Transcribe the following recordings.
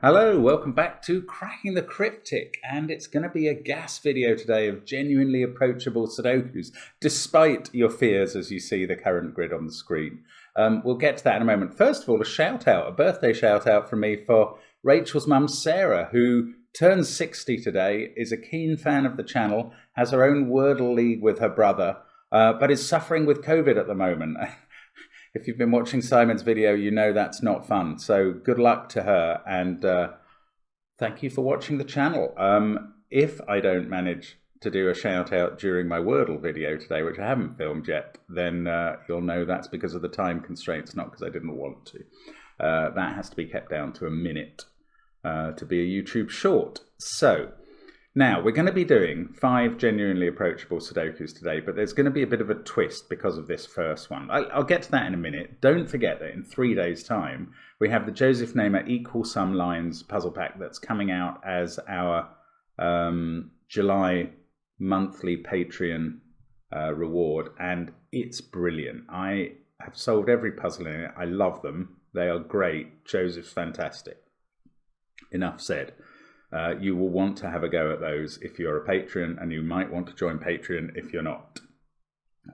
Hello, welcome back to Cracking the Cryptic, and it's going to be a gas video today of genuinely approachable Sudokus, despite your fears as you see the current grid on the screen. We'll get to that in a moment. First of all, a birthday shout out from me for Rachel's mum, Sarah, who turns 60 today, is a keen fan of the channel, has her own Wordle league with her brother, but is suffering with COVID at the moment. If you've been watching Simon's video, you know that's not fun. So good luck to her, and thank you for watching the channel. If I don't manage to do a shout out during my Wordle video today, which I haven't filmed yet, then you'll know that's because of the time constraints, not because I didn't want to. That has to be kept down to a minute to be a YouTube short. So now, we're going to be doing 5 genuinely approachable Sudokus today, but there's going to be a bit of a twist because of this first one. I'll get to that in a minute. Don't forget that in 3 days' time, we have the Joseph Namer Equal Sum Lines puzzle pack that's coming out as our July monthly Patreon reward, and it's brilliant. I have solved every puzzle in it. I love them. They are great. Joseph's fantastic. Enough said. You will want to have a go at those if you're a patron, and you might want to join Patreon if you're not.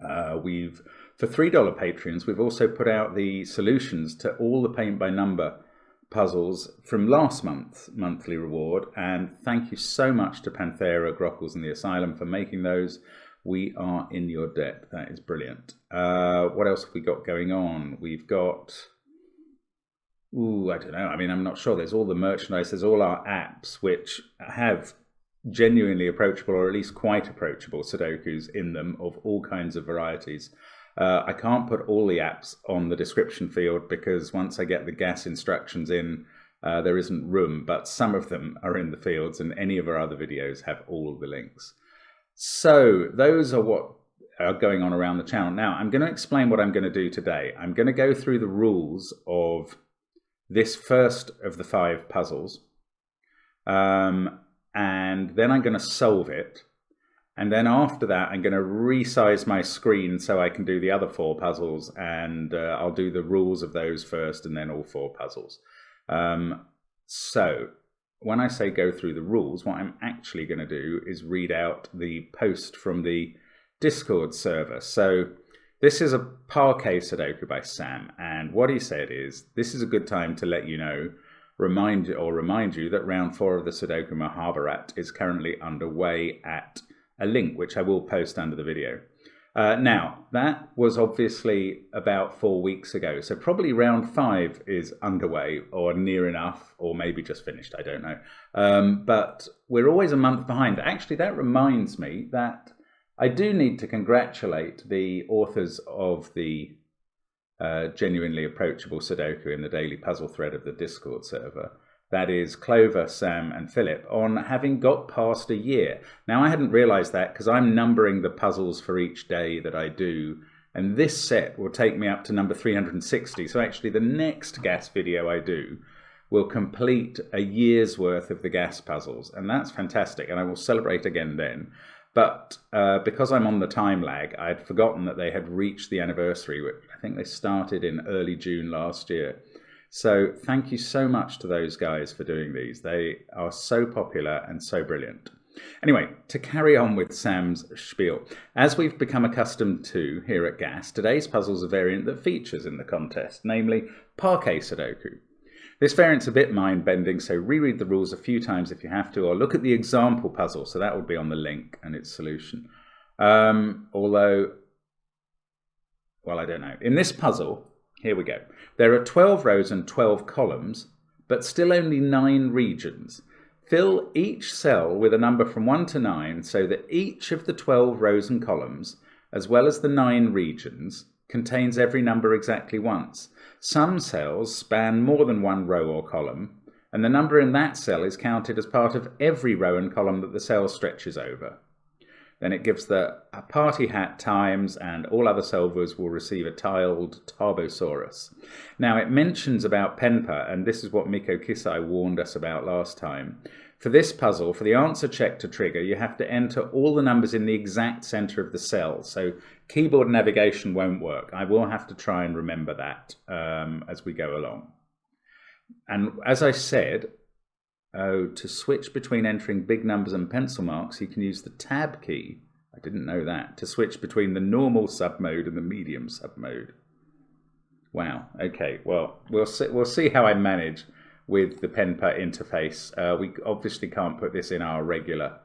For $3 patrons, we've also put out the solutions to all the paint by number puzzles from last month's monthly reward, and thank you so much to Panthera, Grockles and the Asylum for making those. We are in your debt. That is brilliant. What else have we got going on? We've got... I don't know. I mean, I'm not sure. There's all the merchandise. There's all our apps, which have genuinely approachable, or at least quite approachable Sudokus in them of all kinds of varieties. I can't put all the apps on the description field because once I get the gas instructions in, there isn't room, but some of them are in the fields, and any of our other videos have all of the links. So those are what are going on around the channel. Now, I'm going to explain what I'm going to do today. I'm going to go through the rules of this first of the 5 puzzles, and then I'm going to solve it, and then after that I'm going to resize my screen so I can do the other 4 puzzles, and I'll do the rules of those first and then all 4 puzzles. So when I say go through the rules, what I'm actually going to do is read out the post from the Discord server. So this is a Parque Sudoku by Sam, and what he said is, this is a good time to let you know, remind you that round 4 of the Sudoku Mahabharat is currently underway at a link, which I will post under the video. Now, that was obviously about 4 weeks ago, so probably round 5 is underway, or near enough, or maybe just finished, I don't know. But we're always a month behind. Actually, that reminds me that I do need to congratulate the authors of the genuinely approachable Sudoku in the daily puzzle thread of the Discord server. That is Clover, Sam and Philip, on having got past a year. Now, I hadn't realized that because I'm numbering the puzzles for each day that I do, and this set will take me up to number 360. So actually the next gas video I do will complete a year's worth of the gas puzzles, and that's fantastic, and I will celebrate again then. But because I'm on the time lag, I'd forgotten that they had reached the anniversary, which I think they started in early June last year. So thank you so much to those guys for doing these. They are so popular and so brilliant. Anyway, to carry on with Sam's spiel. As we've become accustomed to here at GAS, today's puzzle's a variant that features in the contest, namely Parque Sudoku. This variant's a bit mind-bending, so reread the rules a few times if you have to, or look at the example puzzle, so that will be on the link and its solution. Although, well, I don't know. In this puzzle, here we go. There are 12 rows and 12 columns, but still only 9 regions. Fill each cell with a number from 1 to 9 so that each of the 12 rows and columns, as well as the 9 regions, contains every number exactly once. Some cells span more than 1 row or column, and the number in that cell is counted as part of every row and column that the cell stretches over. Then it gives the party hat times, and all other solvers will receive a tiled Tarbosaurus. Now, it mentions about Penpa, and this is what Mikko Kisai warned us about last time. For this puzzle, for the answer check to trigger, you have to enter all the numbers in the exact center of the cell. So keyboard navigation won't work. I will have to try and remember that as we go along. And as I said, Oh, to switch between entering big numbers and pencil marks, you can use the tab key. I didn't know that. To switch between the normal submode and the medium submode. Wow. Okay. Well, we'll see how I manage with the pen-pad interface. We obviously can't put this in our regular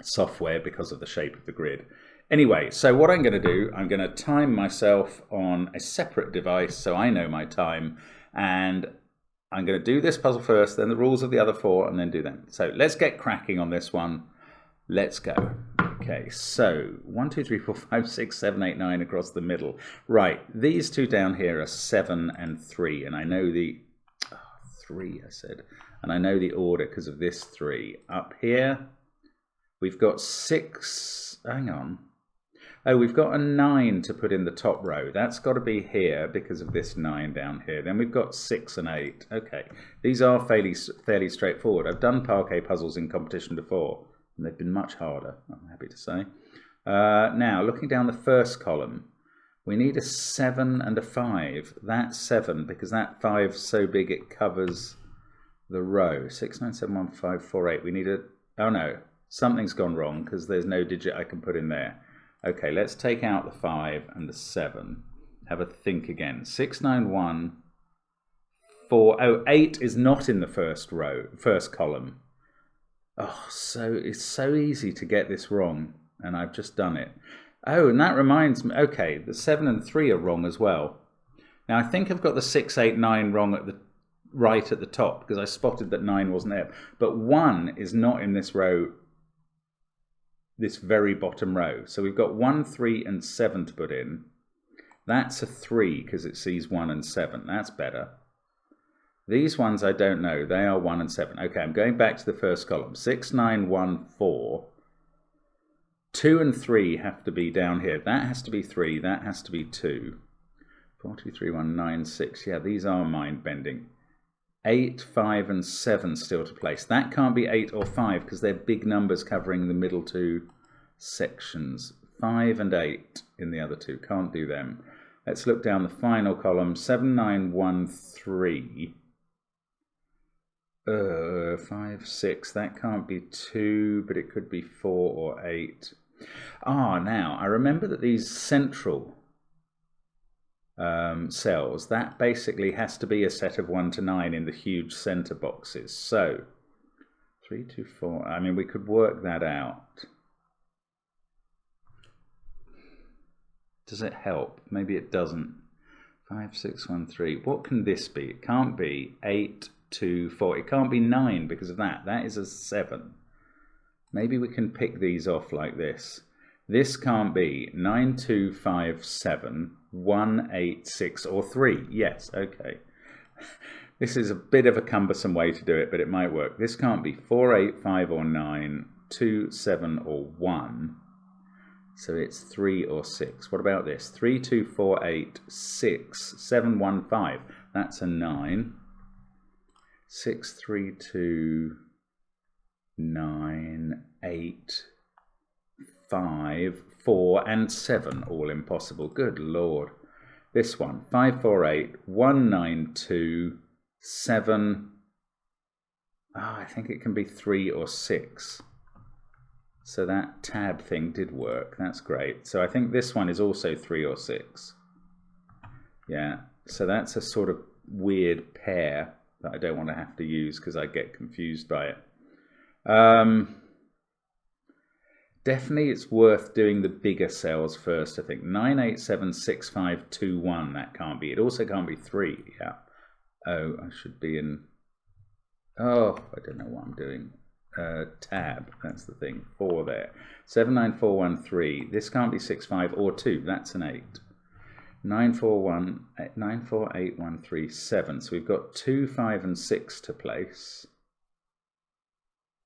software because of the shape of the grid. Anyway, so what I'm going to do, I'm going to time myself on a separate device so I know my time, and I'm going to do this puzzle first, then the rules of the other four, and then do them. So let's get cracking on this one. Let's go. Okay, so 1, 2, 3, 4, 5, 6, 7, 8, 9 across the middle. Right, these two down here are 7 and 3, and I know the 3, I said, and I know the order because of this 3. Up here, we've got 6. Hang on. Oh, we've got a 9 to put in the top row. That's got to be here because of this 9 down here. Then we've got 6 and 8. Okay, these are fairly straightforward. I've done Parque puzzles in competition before, and they've been much harder, I'm happy to say. Now, looking down the first column, we need a 7 and a 5. That's 7 because that 5's so big it covers the row. 6, 9, 7, 1, 5, 4, 8. We need a... Oh no, something's gone wrong because there's no digit I can put in there. Okay, let's take out the 5 and the 7. Have a think again. 6, 9, 1, 4. Oh, 8 is not in the first row, first column. Oh, so it's so easy to get this wrong, and I've just done it. Oh, and that reminds me. Okay, the 7 and 3 are wrong as well. Now I think I've got the 6, 8, 9 wrong at the right at the top because I spotted that 9 wasn't there. But 1 is not in this row. This very bottom row. So we've got 1, 3 and 7 to put in. That's a 3 because it sees 1 and 7. That's better. These ones I don't know. They are 1 and 7. Okay, I'm going back to the first column. 6, 9, 1, 4. 2 and 3 have to be down here. That has to be 3. That has to be 2. 4, 2, 3, 1, 9, 6. Yeah, these are mind-bending. 8, 5 and 7 still to place. That can't be 8 or 5 because they're big numbers covering the middle two sections. 5 and 8 in the other two. Can't do them. Let's look down the final column. 7, 9, 1, 3. 5, 6. That can't be 2, but it could be 4 or 8. Ah, now I remember that these central cells, that basically has to be a set of 1 to 9 in the huge center boxes. So 3, 2, 4. I mean, we could work that out. Does it help? Maybe it doesn't. 5, 6, 1, 3. What can this be? It can't be 8, 2, 4. It can't be 9 because of that. That is a 7. Maybe we can pick these off like this. This can't be 9, 2, 5, 7, 1, 8, 6, or 3. Yes, okay. This is a bit of a cumbersome way to do it, but it might work. This can't be 4, 8, 5, or 9, 2, 7, or 1. So it's 3 or 6. What about this? 3, 2, 4, 8, 6, 7, 1, 5. That's a 9. 6, 3, 2, 9, 8, 5, 4, and 7. All impossible. Good Lord. This one. 5, 4, 8, 1, 9, 2, 7. I think it can be 3 or 6. So that tab thing did work. That's great. So I think this one is also 3 or 6. Yeah. So that's a sort of weird pair that I don't want to have to use because I get confused by it. Definitely it's worth doing the bigger cells first, I think. 9, 8, 7, 6, 5, 2, 1. That can't be. It also can't be 3. Yeah. Oh, I should be in... Oh, I don't know what I'm doing. Tab, that's the thing. 4 there. 7, 9, 4, 1, 3. This can't be 6, 5, or 2. That's an 8. 9, 4, 1, 9, 4, 8, 1, 3, 7. So we've got 2, 5, and 6 to place.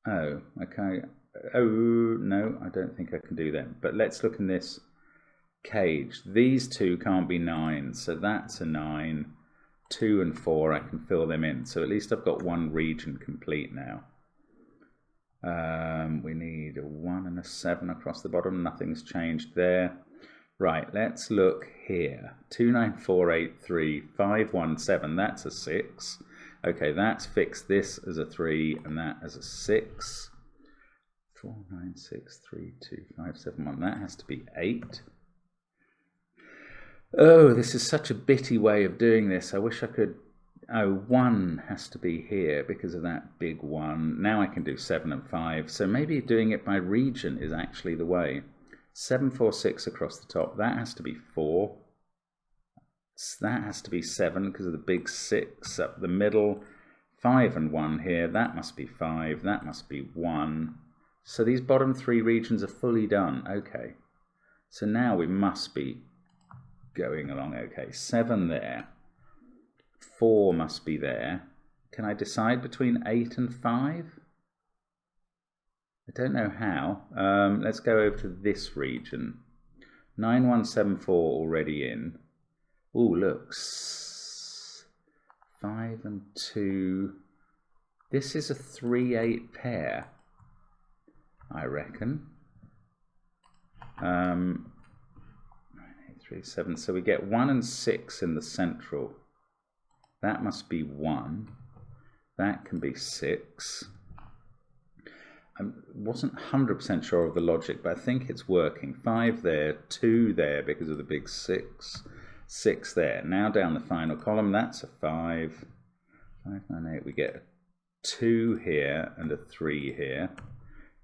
Oh, okay. Oh, no, I don't think I can do them. But let's look in this cage. These two can't be 9, so that's a 9. 2 and 4, I can fill them in. So at least I've got one region complete now. We need a 1 and a 7 across the bottom. Nothing's changed there. Right, let's look here. 2, 9, 4, 8, 3, 5, 1, 7. That's a 6. Okay, that's fixed this as a 3 and that as a 6. 4, 9, 6, 3, 2, 5, 7, 1. That has to be 8. Oh, this is such a bitty way of doing this. I wish I could... Oh, 1 has to be here because of that big 1. Now I can do 7 and 5. So maybe doing it by region is actually the way. 7, 4, 6 across the top. That has to be 4. That has to be 7 because of the big 6 up the middle. 5 and 1 here. That must be 5. That must be 1. So these bottom 3 regions are fully done. Okay. So now we must be going along. Okay. 7 there. 4 must be there. Can I decide between 8 and 5? I don't know how. Let's go over to this region. 9, 1, 7, 4 already in. Ooh, look. 5 and 2. This is a 3, 8 pair, I reckon. 9, 8, 3, 7. So we get 1 and 6 in the central. That must be 1. That can be 6. I wasn't 100% sure of the logic, but I think it's working. 5 there, 2 there because of the big 6. 6 there. Now down the final column, that's a 5. 5, 9, 8. We get a 2 here and a 3 here.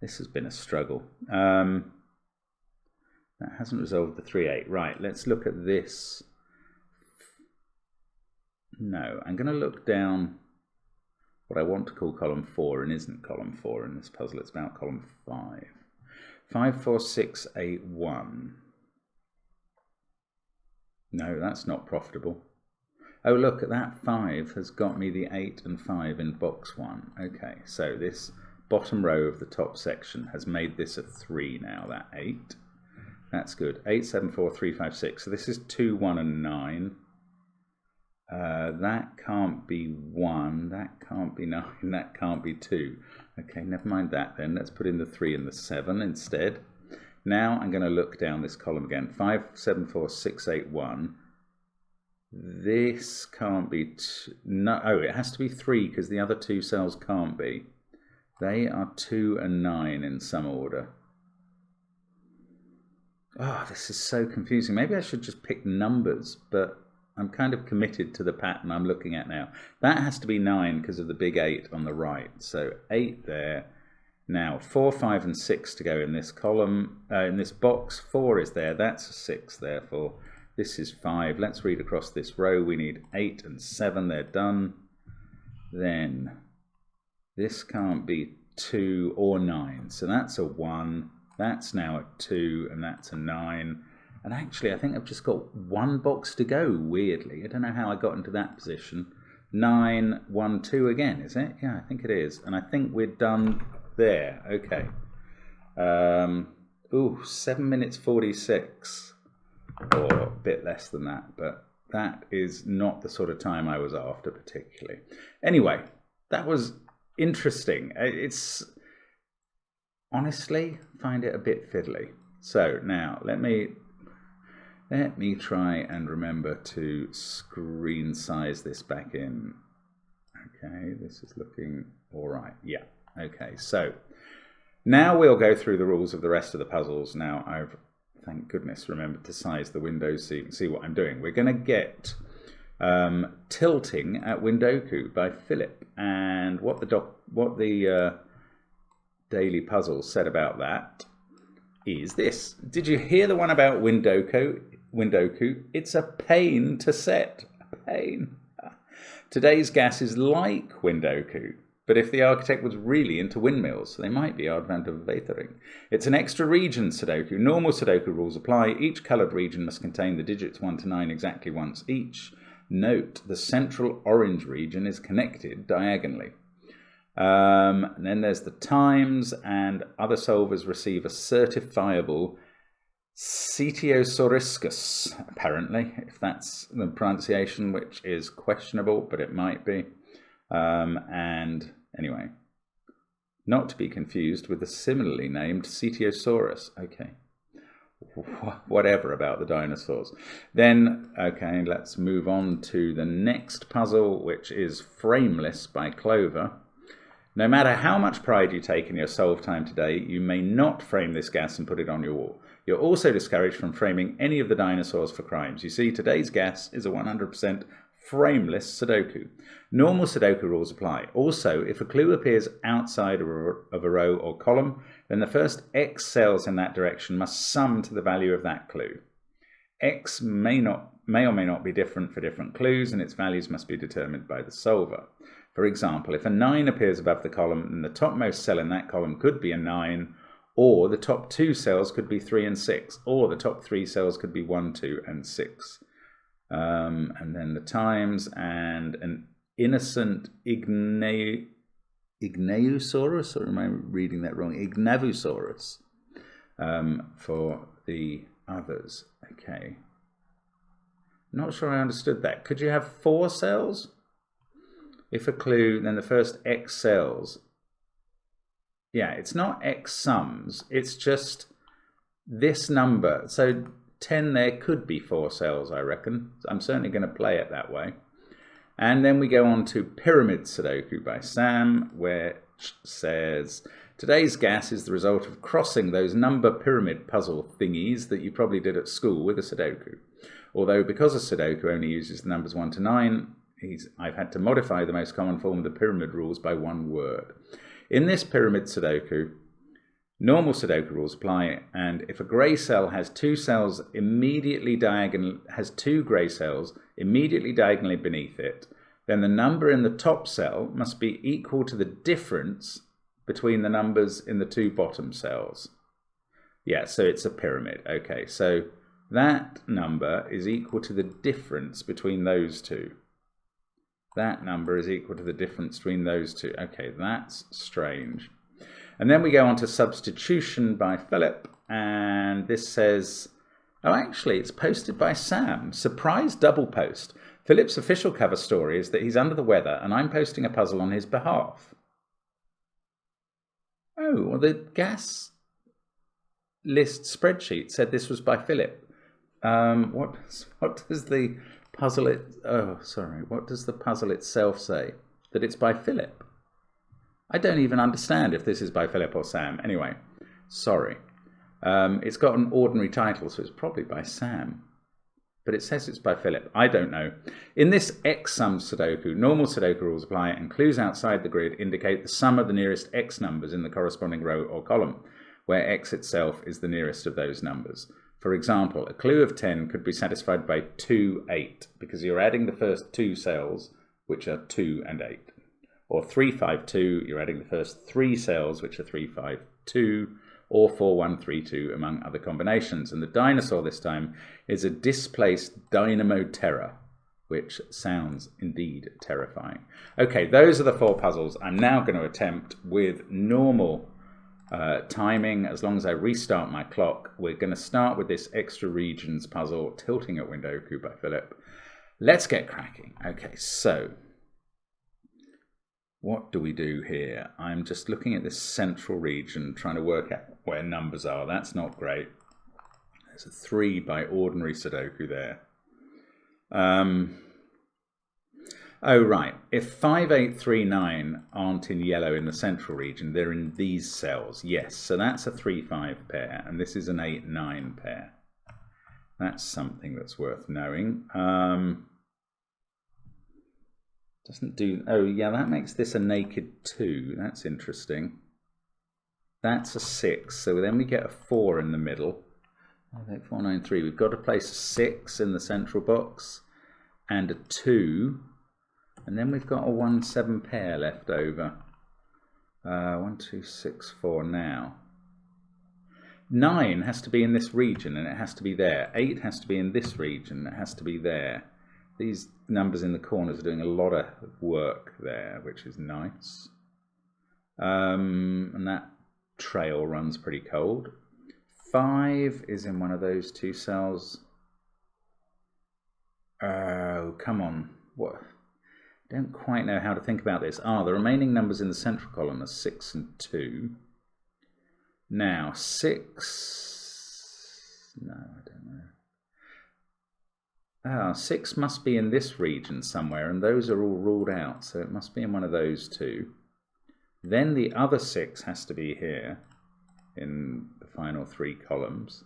This has been a struggle. That hasn't resolved the 3, 8. Right, let's look at this. No, I'm going to look down what I want to call column 4 and isn't column 4 in this puzzle. It's about column 5. 5, 4, 6, 8, 1. No, that's not profitable. Oh, look, at that 5 has got me the 8 and 5 in box 1. Okay, so this bottom row of the top section has made this a 3 now, that 8. That's good. 8, 7, 4, 3, 5, 6. So this is 2, 1, and 9. That can't be 1. That can't be 9. That can't be 2. Okay, never mind that then. Let's put in the 3 and the 7 instead. Now I'm going to look down this column again. 5, 7, 4, 6, 8, 1. This can't be... No, oh, it has to be 3 because the other 2 cells can't be. They are 2 and 9 in some order. Oh, this is so confusing. Maybe I should just pick numbers, but I'm kind of committed to the pattern I'm looking at now. That has to be 9 because of the big 8 on the right. So 8 there. Now 4, 5, and 6 to go in this column, in this box. 4 is there. That's a 6, therefore. This is 5. Let's read across this row. We need 8 and 7. They're done. Then this can't be 2 or 9. So that's a 1. That's now a 2, and that's a 9. And actually, I think I've just got 1 box to go, weirdly. I don't know how I got into that position. 9, 1, 2 again, is it? Yeah, I think it is. And I think we're done there. Okay. Ooh, 7 minutes 46. Or a bit less than that. But that is not the sort of time I was after particularly. Anyway, that was interesting. It's... honestly, find it a bit fiddly. So now, let me try and remember to screen size this back in. Okay, this is looking all right. Yeah, okay. So now we'll go through the rules of the rest of the puzzles. Now I've, thank goodness, remembered to size the windows so you can see what I'm doing. We're going to get Tilting at Windoku by Philip. And what the daily puzzle said about that is this. Did you hear the one about Windoku? It's a pain to set. A pain. Today's gas is like Windoku, but if the architect was really into windmills, they might be Advantavatering. It's an extra region Sudoku. Normal Sudoku rules apply. Each coloured region must contain the digits 1 to 9 exactly once each. Note, the central orange region is connected diagonally. And then there's the times, and other solvers receive a certifiable Cetiosoriscus, apparently, if that's the pronunciation, which is questionable, but it might be. And anyway, not to be confused with the similarly named Cetiosaurus. Okay. whatever about the dinosaurs. Then, okay, let's move on to the next puzzle, which is Frameless by Clover. No matter how much pride you take in your solve time today, you may not frame this gas and put it on your wall. You're also discouraged from framing any of the dinosaurs for crimes. You see, today's gas is a 100% frameless Sudoku. Normal Sudoku rules apply. Also, if a clue appears outside of a row or column, then the first X cells in that direction must sum to the value of that clue. X may or may not be different for different clues, and its values must be determined by the solver. For example, if a 9 appears above the column, then the topmost cell in that column could be a 9, or the top 2 cells could be 3 and 6, or the top 3 cells could be 1, 2, and 6. And then the times, and an innocent Ignaeusaurus, or am I reading that wrong? Ignavusaurus for the others. Okay. Not sure I understood that. Could you have 4 cells? If a clue, then the first X cells. Yeah, it's not X sums. It's just this number. So 10 there could be 4 cells, I reckon. I'm certainly going to play it that way. And then we go on to Pyramid Sudoku by Sam, which says, today's gas is the result of crossing those number pyramid puzzle thingies that you probably did at school with a Sudoku. Although because a Sudoku only uses the numbers 1 to 9, I've had to modify the most common form of the pyramid rules by 1 word. In this Pyramid Sudoku, normal Sudoku rules apply, and if a grey cell has 2 cells immediately diagonally beneath it, then the number in the top cell must be equal to the difference between the numbers in the 2 bottom cells. Yeah, so it's a pyramid. Okay, so that number is equal to the difference between those 2. That number is equal to the difference between those 2. Okay, that's strange. And then we go on to Substitution by Philip, and this says, oh, actually, it's posted by Sam. Surprise double post. Philip's official cover story is that he's under the weather, and I'm posting a puzzle on his behalf. Oh, well, the gas list spreadsheet said this was by Philip. What does the puzzle what does the puzzle itself say? That it's by Philip? I don't even understand if this is by Philip or Sam. Anyway, sorry. It's got an ordinary title, so it's probably by Sam. But it says it's by Philip. I don't know. In this X-sum Sudoku, normal Sudoku rules apply, and clues outside the grid indicate the sum of the nearest X numbers in the corresponding row or column, where X itself is the nearest of those numbers. For example, a clue of 10 could be satisfied by 2, 8, because you're adding the first 2 cells, which are 2 and 8. Or 3, 5, 2, you're adding the first 3 cells, which are 3, 5, 2, or 4, 1, 3, 2, among other combinations. And the dinosaur this time is a displaced Dynamo Terror, which sounds indeed terrifying. Okay, those are the 4 puzzles I'm now going to attempt with normal timing. As long as I restart my clock, we're going to start with this Extra Regions puzzle, Tilting at Windoku by Philip. Let's get cracking. Okay, so what do we do here? I'm just looking at this central region, trying to work out where numbers are. That's not great. There's a 3 by ordinary Sudoku there. Oh, right. If 5, 8, 3, 9 aren't in yellow in the central region, they're in these cells. Yes, so that's a 3, 5 pair, and this is an 8, 9 pair. That's something that's worth knowing. Doesn't do... Oh, yeah, that makes this a naked 2. That's interesting. That's a 6, so then we get a 4 in the middle. 8, 4, 9, 3. We've got to place a 6 in the central box, and a 2... And then we've got a 1, 7 pair left over. 1, 2, 6, 4 now. 9 has to be in this region, and it has to be there. 8 has to be in this region, it has to be there. These numbers in the corners are doing a lot of work there, which is nice. And that trail runs pretty cold. 5 is in one of those 2 cells. Oh, come on. What? I don't quite know how to think about this. The remaining numbers in the central column are 6 and 2. Now, 6 No, I don't know. Ah, 6 must be in this region somewhere, and those are all ruled out, so it must be in one of those two. Then the other 6 has to be here in the final 3 columns.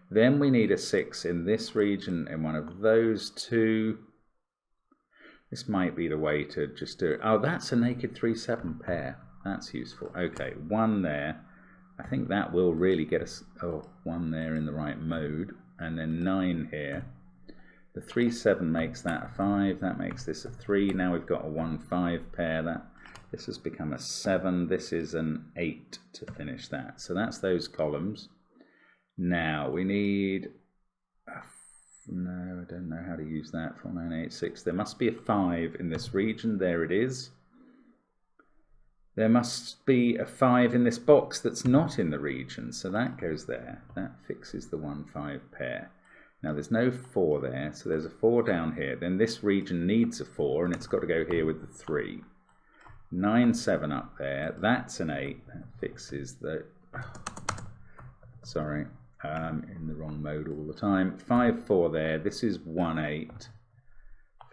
Then we need a 6 in this region in one of those two. This might be the way to just do it. Oh, that's a naked 3-7 pair. That's useful. Okay, 1 there. I think that will really get us, 1 there in the right mode. And then 9 here. The 3-7 makes that a 5. That makes this a 3. Now we've got a 1-5 pair. This has become a 7. This is an 8 to finish that. So that's those columns. Now we need, no, I don't know how to use that. 4, 9, 8, 6. There must be a 5 in this region. There it is. There must be a 5 in this box that's not in the region. So that goes there. That fixes the 1-5 pair. Now there's no 4 there. So there's a 4 down here. Then this region needs a 4 and it's got to go here with the 3. 9, 7 up there. That's an 8. That fixes the... Sorry. In the wrong mode all the time. 5, 4 there. This is 1, 8.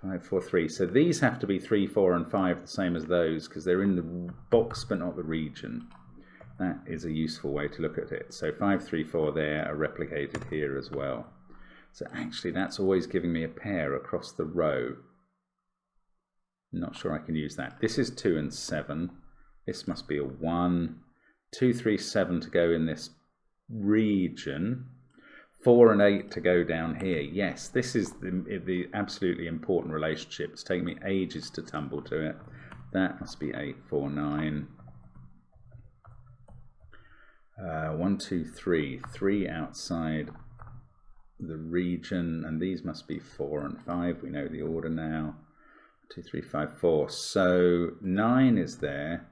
5, 4, 3. So these have to be 3, 4 and 5 the same as those because they're in the box but not the region. That is a useful way to look at it. So 5, 3, 4 there are replicated here as well. So actually that's always giving me a pair across the row. Not sure I can use that. This is 2 and 7. This must be a 1. 2, 3, 7 to go in this region. 4 and 8 to go down here. Yes, this is the absolutely important relationship. It's taken me ages to tumble to it. That must be 8, 4, 9. 1, 2, 3. 3 outside the region, and these must be 4 and 5. We know the order now. 2, 3, 5, 4. So 9 is there.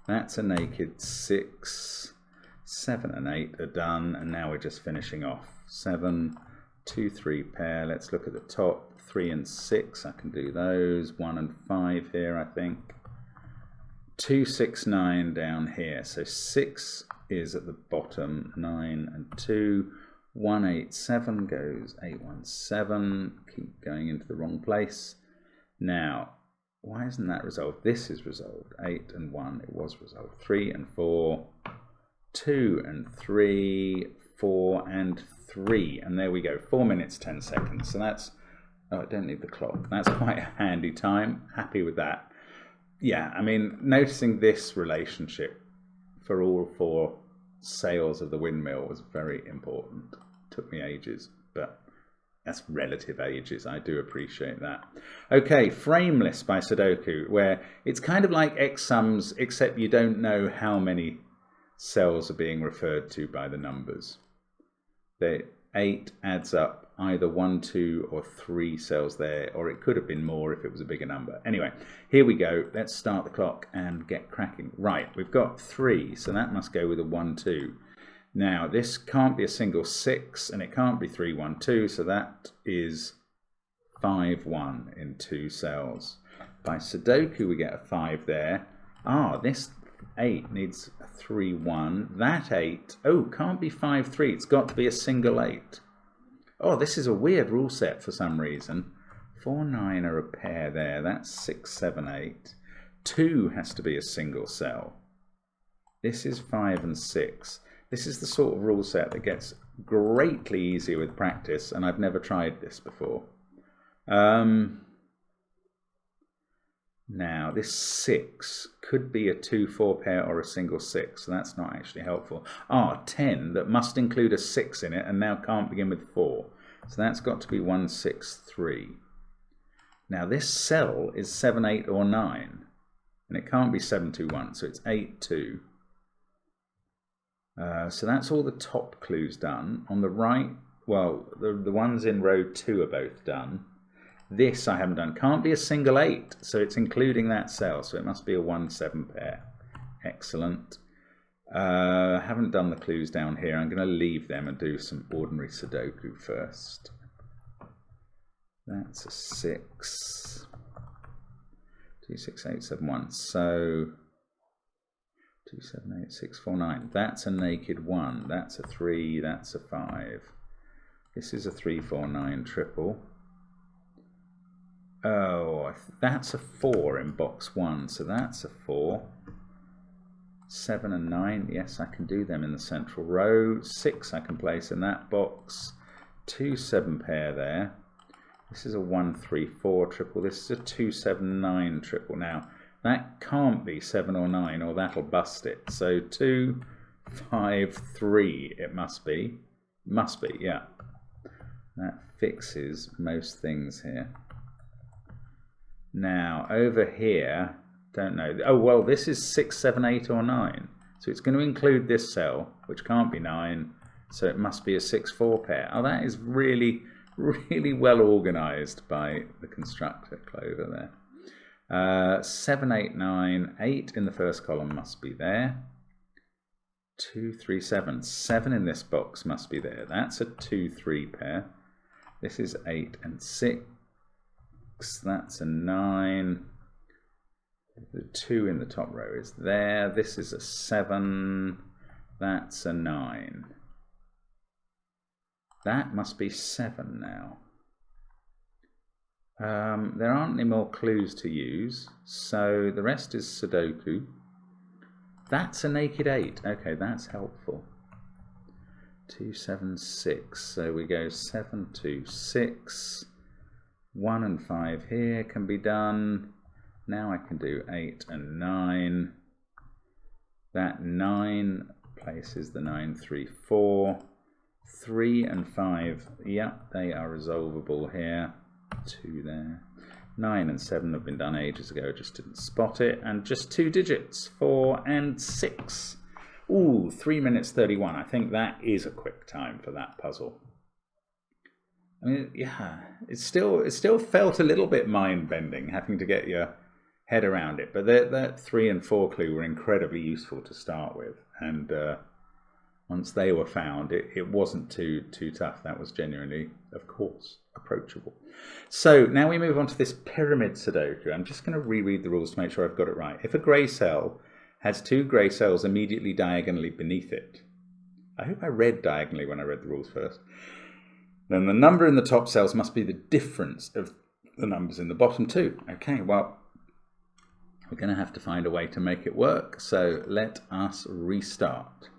That's a naked 6. 7 and 8 are done, and now we're just finishing off. 7, 2, 3 pair. Let's look at the top. 3 and 6. I can do those. 1 and 5 here, I think. 2, 6, 9 down here. So 6 is at the bottom. 9 and 2. 1, 8, 7 goes 8, 1, 7. Keep going into the wrong place. Now, why isn't that resolved? This is resolved. 8 and 1. It was resolved. 3 and 4. 2 and 3. 4 and 3. And there we go. 4 minutes, 10 seconds. So that's, oh, I don't need the clock. That's quite a handy time. Happy with that. Yeah, I mean, noticing this relationship for all 4 sails of the windmill was very important. Took me ages, but that's relative ages. I do appreciate that. Okay, Frameless by Sudoku, where it's kind of like X sums, except you don't know how many cells are being referred to by the numbers. The 8 adds up either 1, 2, or 3 cells there, or it could have been more if it was a bigger number. Anyway, here we go. Let's start the clock and get cracking. Right, we've got 3, so that must go with a 1, 2. Now, this can't be a single 6, and it can't be 3, 1, 2, so that is 5, 1 in 2 cells. By Sudoku, we get a 5 there. Ah, this 8 needs a 3, 1. That 8, oh, can't be 5, 3. It's got to be a single 8. Oh, this is a weird rule set for some reason. 4, 9 are a pair there. That's 6, 7, 8. 2 has to be a single cell. This is 5 and 6. This is the sort of rule set that gets greatly easier with practice, and I've never tried this before. Now, this 6 could be a 2, 4 pair or a single 6, so that's not actually helpful. Ah, 10, that must include a 6 in it and now can't begin with 4. So that's got to be 1, 6, 3. Now, this cell is 7, 8, or 9, and it can't be 7, 2, 1, so it's 8, 2. So that's all the top clues done. On the right, well, the ones in row 2 are both done. This I haven't done. Can't be a single 8, so it's including that cell, so it must be a 1, 7 pair. Excellent. I haven't done the clues down here. I'm going to leave them and do some ordinary Sudoku first. That's a 6. 2, 6, 8, 7, 1. So 2, 7, 8, 6, 4, 9. That's a naked 1. That's a 3. That's a 5. This is a 3, 4, 9 triple. Oh, that's a 4 in box 1, so that's a 4. 7 and 9, yes, I can do them in the central row. 6 I can place in that box. 2, 7 pair there. This is a 1, 3, 4 triple. This is a 2, 7, 9 triple. Now, that can't be 7 or 9, or that'll bust it. So 2, 5, 3 it must be. Must be, yeah. That fixes most things here. Now, over here, don't know. Oh, well, this is 6, 7, 8, or 9. So it's going to include this cell, which can't be 9. So it must be a 6, 4 pair. Oh, that is really, really well organized by the constructor, Clover, there. 7, 8, 9. 8 in the first column must be there. 2, 3, 7. 7 in this box must be there. That's a 2, 3 pair. This is 8 and 6. That's a 9. The 2 in the top row is there. This is a 7. That's a 9. That must be 7 now. There aren't any more clues to use, so the rest is Sudoku. That's a naked 8. Okay, that's helpful. 2, 7, 6. So we go 7, 2, 6. 1 and 5 here can be done. Now I can do 8 and 9. That 9 places the 9, 3, 4. 3 and 5, yeah, they are resolvable here. 2 there. 9 and 7 have been done ages ago, just didn't spot it. And just 2 digits, 4 and 6. Ooh, 3 minutes 31. I think that is a quick time for that puzzle. I mean, yeah, it still felt a little bit mind-bending having to get your head around it. But that 3 and 4 clue were incredibly useful to start with. And once they were found, it wasn't too tough. That was genuinely, of course, approachable. So now we move on to this pyramid Sudoku. I'm just going to reread the rules to make sure I've got it right. If a grey cell has 2 grey cells immediately diagonally beneath it, I hope I read diagonally when I read the rules first, then the number in the top cells must be the difference of the numbers in the bottom 2. Okay, well, we're going to have to find a way to make it work. So let us restart.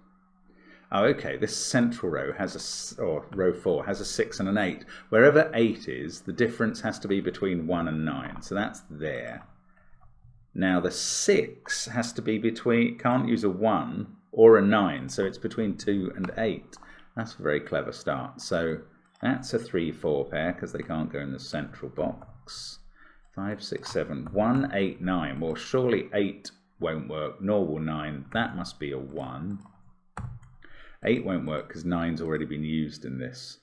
Oh, okay, this central row has or row 4 has a 6 and an 8. Wherever 8 is, the difference has to be between 1 and 9. So that's there. Now the 6 has to be between, can't use a 1 or a 9. So it's between 2 and 8. That's a very clever start. So that's a 3, 4 pair because they can't go in the central box. 5, 6, 7, 1, 8, 9. Well, surely 8 won't work, nor will 9. That must be a 1. 8 won't work because 9's already been used in this.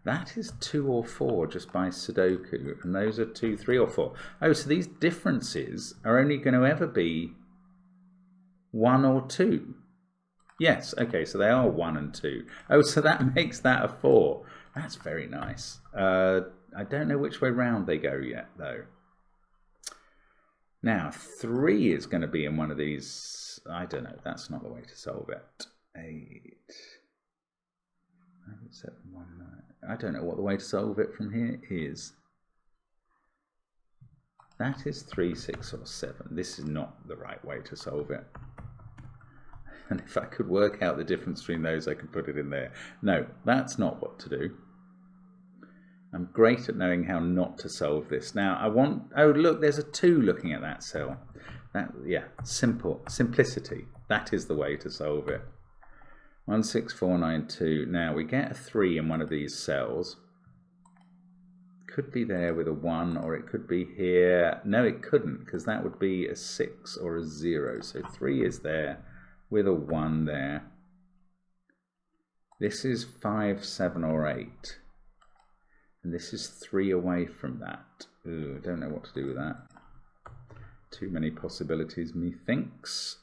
That is 2 or 4 just by Sudoku, and those are 2, 3 or 4. Oh, so these differences are only going to ever be 1 or 2. Yes, okay, so they are 1 and 2. Oh, so that makes that a 4. That's very nice. I don't know which way round they go yet, though. Now, 3 is going to be in one of these. I don't know, that's not the way to solve it. 8, 7, 1, 9. I don't know what the way to solve it from here is. That is 3, 6, or 7. This is not the right way to solve it. And if I could work out the difference between those, I could put it in there. No, that's not what to do. I'm great at knowing how not to solve this. Now, I want... Oh, look, there's a 2 looking at that cell. Yeah, simplicity. That is the way to solve it. 1, 6, 4, 9, 2. Now, we get a 3 in one of these cells. Could be there with a 1, or it could be here. No, it couldn't, because that would be a 6 or a 0. So 3 is there with a 1 there. This is 5, 7, or 8. And this is 3 away from that. Ooh, don't know what to do with that. Too many possibilities, methinks.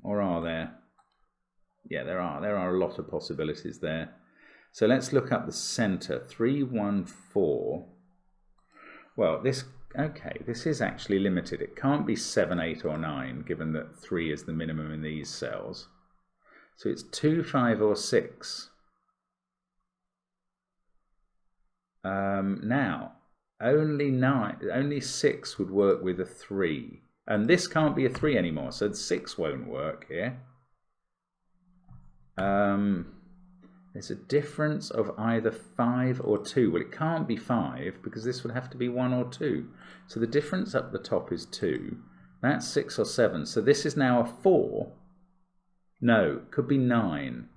Or are there? Yeah, there are. There are a lot of possibilities there. So let's look up the center. 3, 1, 4. Well, this is actually limited. It can't be 7, 8, or 9, given that 3 is the minimum in these cells. So it's 2, 5 or 6. Now, only 6 would work with a 3. And this can't be a 3 anymore, so 6 won't work here. There's a difference of either 5 or 2. Well, it can't be 5 because this would have to be 1 or 2. So the difference up the top is 2. That's 6 or 7. So this is now a 4. No, could be 9.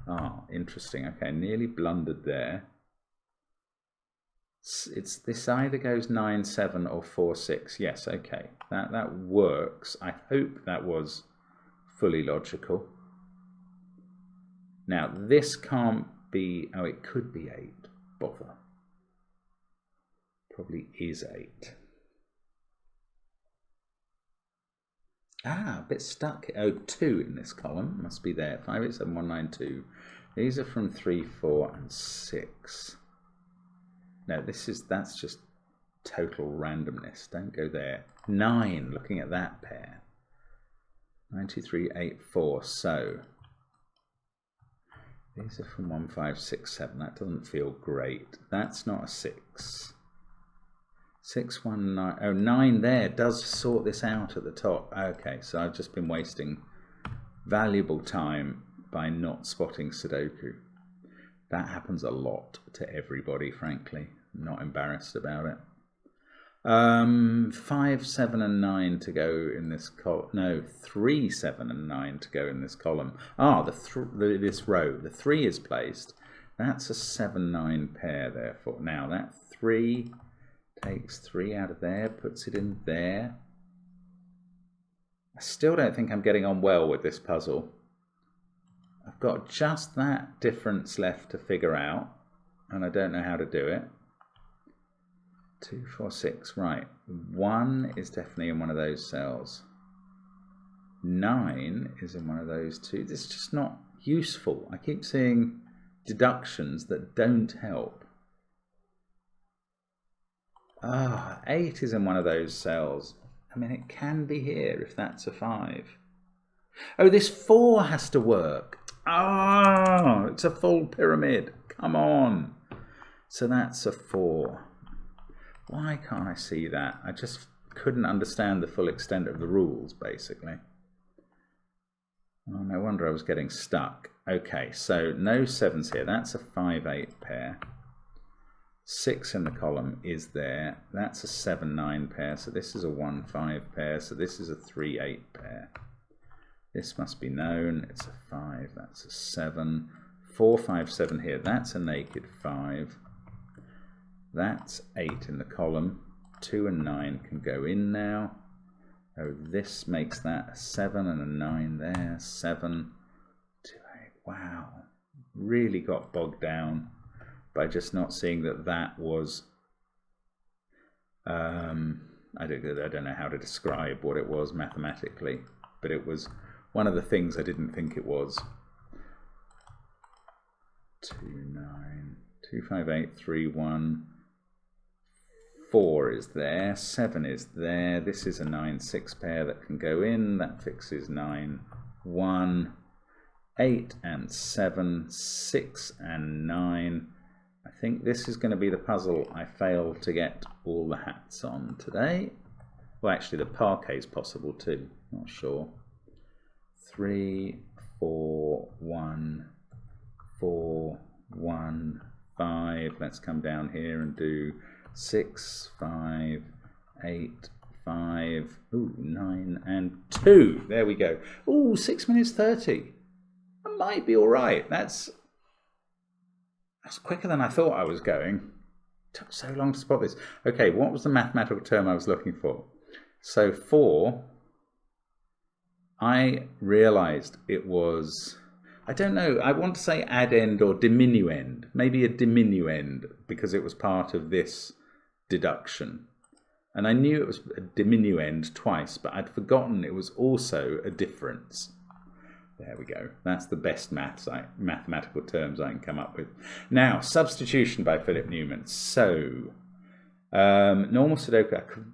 Ah, interesting. Okay, nearly blundered there. This either goes 9, 7 or 4, 6. Yes, okay. That works. I hope that was fully logical. Now, this can't be... Oh, it could be 8. Bother. Probably is 8. Ah, a bit stuck. Oh, 2 in this column. Must be there. 5, 8, 7, 1, 9, 2. These are from 3, 4 and 6. No, that's just total randomness. Don't go there. 9, looking at that pair. 9, 2, 3, 8, 4. So these are from 1, 5, 6, 7. That doesn't feel great. That's not a 6. 6, 1, 9. Oh, 9 there does sort this out at the top. Okay, so I've just been wasting valuable time by not spotting Sudoku. That happens a lot to everybody, frankly. I'm not embarrassed about it. 5, 7 and 9 to go in this column. No, 3, 7 and 9 to go in this column. Ah, this row. The 3 is placed. That's a 7, 9 pair, therefore. Now, that 3 takes 3 out of there, puts it in there. I still don't think I'm getting on well with this puzzle. I've got just that difference left to figure out, and I don't know how to do it. 2, 4, 6, right. 1 is definitely in one of those cells. 9 is in one of those two. This is just not useful. I keep seeing deductions that don't help. 8 is in one of those cells. I mean, it can be here if that's a 5. Oh, this 4 has to work. Ah, it's a full pyramid. Come on. So that's a 4. Why can't I see that? I just couldn't understand the full extent of the rules, basically. Oh, no wonder I was getting stuck. Okay, so no 7s here. That's a 5, 8 pair. 6 in the column is there. That's a 7, 9 pair. So this is a 1, 5 pair. So this is a 3, 8 pair. This must be known. It's a 5. That's a 7. 4, 5, 7 here. That's a naked 5. That's 8 in the column. 2 and 9 can go in now. Oh, this makes that a 7 and a 9 there. 7, 2, 8. Wow. Really got bogged down by just not seeing that was... I don't know how to describe what it was mathematically, but it was one of the things I didn't think it was. 2, 9, 2, 5, 8, 3, 1. 4 is there, 7 is there. This is a 9, 6 pair that can go in. That fixes 9, 1, 8 and 7, 6 and 9. I think this is going to be the puzzle I failed to get all the hats on today. Well, actually, the Parque is possible too. Not sure. 3, 4, 1, 4, 1, 5. Let's come down here and do 6, 5, 8, 5, 9 and 2. There we go. Ooh, 6 minutes 30. I might be all right. That's quicker than I thought I was going. It took so long to spot this. Okay, what was the mathematical term I was looking for? So 4, I realized it was, I don't know, I want to say addend or diminuend. Maybe a diminuend because it was part of this deduction. And I knew it was a diminuend twice, but I'd forgotten it was also a difference. There we go. That's the best mathematical terms I can come up with. Now, substitution by Philip Newman. So, normal Sudoku.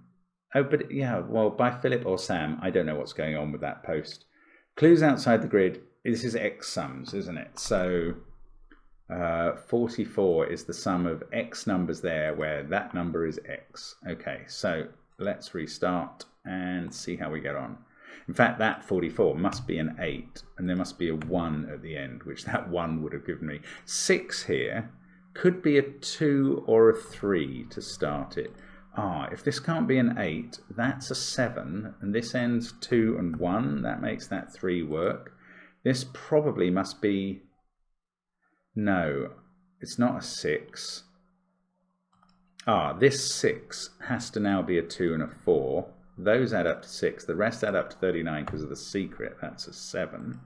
But yeah, well, by Philip or Sam, I don't know what's going on with that post. Clues outside the grid this is x sums, isn't it? So 44 is the sum of x numbers there, where that number is x. Okay, so let's restart and see how we get on. In fact, that 44 must be an 8, and there must be a 1 at the end, which that 1 would have given me. 6 here could be a 2 or a 3 to start it. If this can't be an 8, that's a 7, and this ends 2 and 1. That makes that 3 work. This probably must be... No, it's not a 6. This 6 has to now be a 2 and a 4. Those add up to 6. The rest add up to 39 because of the secret. That's a 7.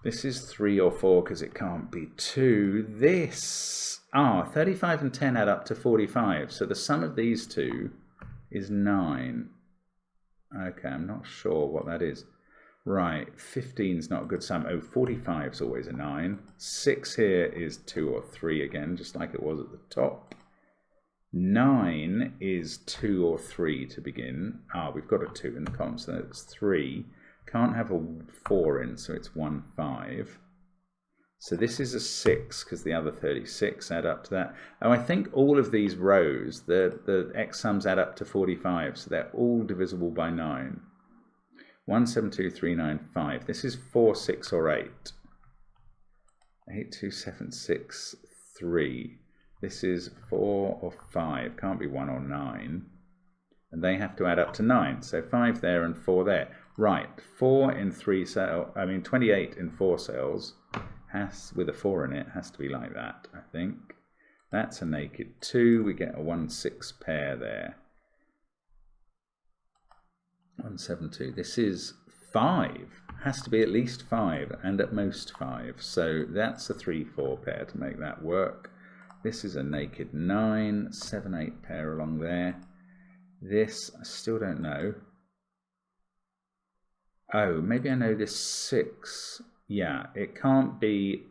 This is 3 or 4 because it can't be 2. This... 35 and 10 add up to 45. So the sum of these two is 9. Okay, I'm not sure what that is. Right, 15 is not a good sum. 45 is always a 9. 6 here is 2 or 3 again, just like it was at the top. 9 is 2 or 3 to begin. We've got a 2 in the column, so that's 3. Can't have a 4 in, so it's 1, 5. So this is a 6, because the other 36 add up to that. I think all of these rows, the x sums add up to 45, so they're all divisible by 9. 1, 7, 2, 3, 9, 5. This is 4, 6, or 8. 8, 2, 7, 6, 3. This is 4 or 5. Can't be 1 or 9. And they have to add up to 9. So 5 there and 4 there. Right, 4 in 3 cells, 28 in 4 cells. With a 4 in it, has to be like that, I think. That's a naked 2. We get a 1, 6 pair there. 1, 7, 2. This is 5. Has to be at least 5, and at most 5. So that's a 3, 4 pair to make that work. This is a naked 9, 7, 8 pair along there. This, I still don't know. Maybe I know this 6. Yeah, it can't be...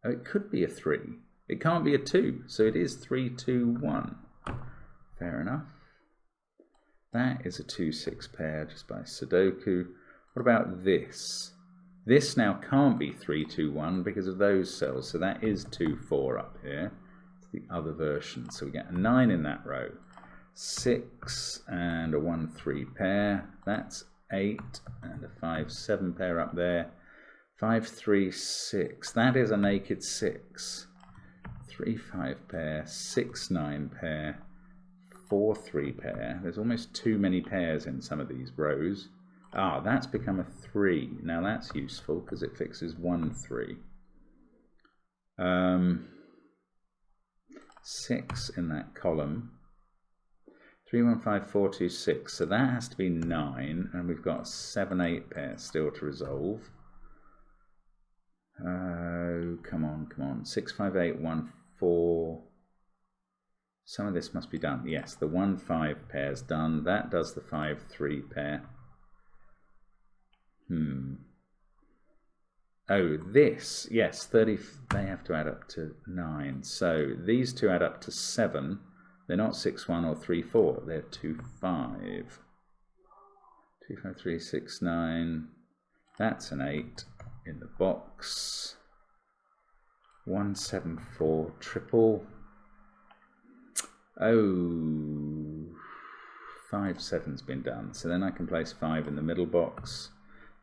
it could be a 3. It can't be a 2, so it is 3, 2, 1. Fair enough. That is a 2, 6 pair just by Sudoku. What about this? This now can't be 3, 2, 1 because of those cells, so that is 2, 4 up here. It's the other version, so we get a 9 in that row. 6 and a 1, 3 pair. That's 8 and a 5, 7 pair up there. 5, 3, 6. That is a naked 6. 3, 5 pair. 6, 9 pair. 4, 3 pair. There's almost too many pairs in some of these rows. That's become a 3. Now that's useful because it fixes 1, 3. 6 in that column. 3, 1, 5, 4, 2, 6. So that has to be 9, and we've got 7, 8 pairs still to resolve. Come on, come on. 6, 5, 8, 1, 4. Some of this must be done. Yes, the 1, 5 pair's done. That does the 5, 3 pair. This, yes, 30. They have to add up to 9. So these two add up to 7. They're not 6, 1 or 3, 4. They're 2, 5. 2, 5, 3, 6, 9. That's an 8 in the box. 1, 7, 4, triple. 5, 7's been done. So then I can place 5 in the middle box.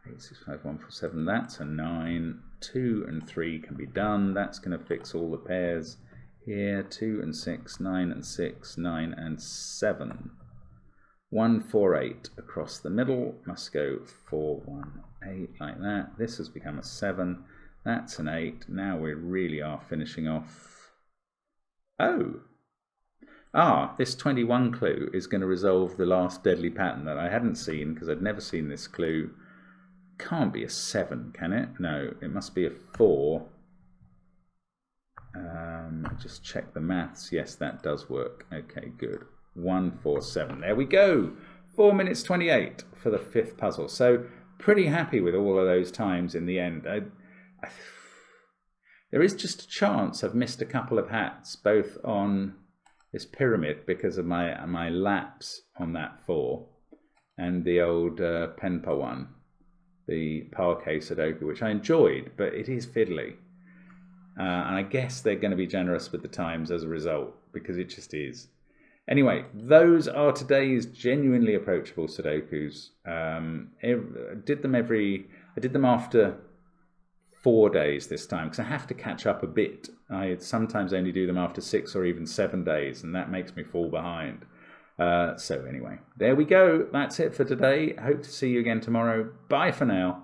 8, 6, 5, 1, 4, 7. That's a 9. 2 and 3 can be done. That's going to fix all the pairs. Here, 2 and 6, 9 and 6, 9 and 7. 1, 4, 8 across the middle must go 4, 1, 8 like that. This has become a 7. That's an 8. Now we really are finishing off. This 21 clue is going to resolve the last deadly pattern that I hadn't seen because I'd never seen this clue. Can't be a 7, can it? No, it must be a 4. Just check the maths. Yes, that does work. Okay, good. 1, 4, 7. There we go. 4 minutes 28 for the 5th puzzle. So pretty happy with all of those times in the end. There is just a chance I've missed a couple of hats, both on this pyramid because of my lapse on that 4 and the old Penpa one. the Parque Sudoku, which I enjoyed, but it is fiddly. And I guess they're going to be generous with the times as a result, because it just is. Anyway, those are today's genuinely approachable Sudokus. I did them after 4 days this time, because I have to catch up a bit. I sometimes only do them after 6 or even 7 days, and that makes me fall behind. So anyway, there we go. That's it for today. Hope to see you again tomorrow. Bye for now.